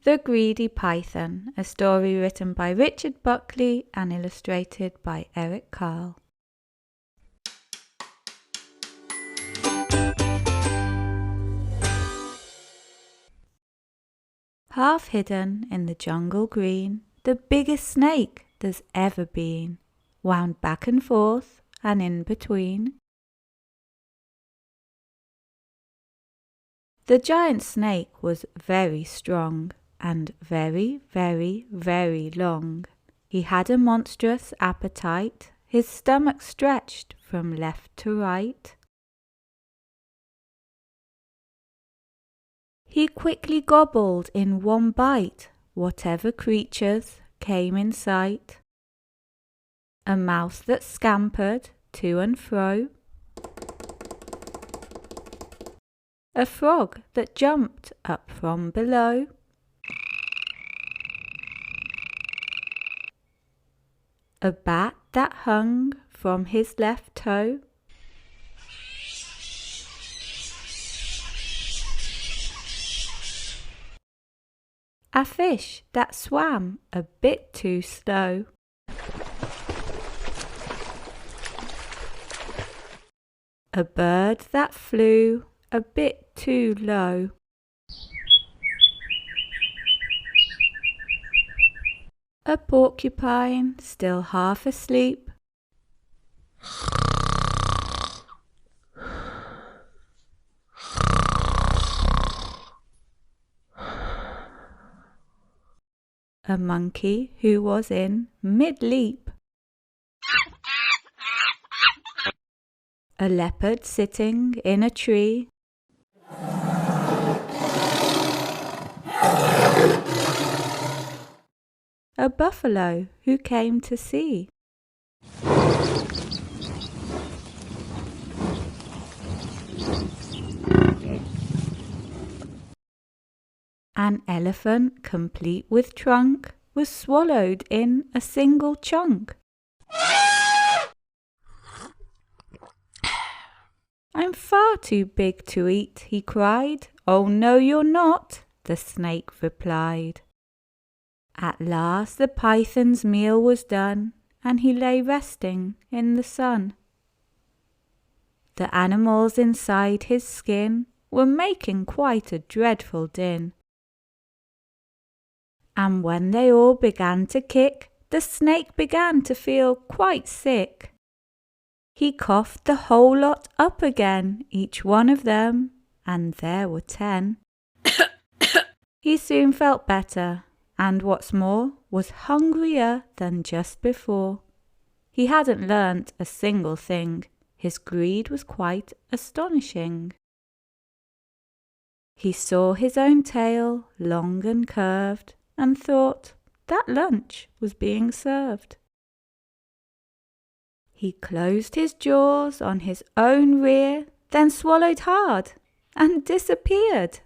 The Greedy Python, a story written by Richard Buckley and illustrated by Eric Carle. Half hidden in the jungle green, the biggest snake there's ever been, wound back and forth and in between. The giant snake was very strong and very, very, very long. He had a monstrous appetite, his stomach stretched from left to right. He quickly gobbled in one bite whatever creatures came in sight. A mouse that scampered to and fro, a frog that jumped up from below, a bat that hung from his left toe, a fish that swam a bit too slow, a bird that flew a bit too low, a porcupine still half asleep, a monkey who was in mid-leap, a leopard sitting in a tree, a buffalo who came to see, an elephant complete with trunk was swallowed in a single chunk. "I'm far too big to eat," he cried. "Oh no, you're not," the snake replied. At last the python's meal was done, and he lay resting in the sun. The animals inside his skin were making quite a dreadful din. And when they all began to kick, the snake began to feel quite sick. He coughed the whole lot up again, each one of them, and there were 10. He soon felt better, and what's more, was hungrier than just before. He hadn't learnt a single thing. His greed was quite astonishing. He saw his own tail, long and curved, and thought that lunch was being served. He closed his jaws on his own rear, then swallowed hard and disappeared.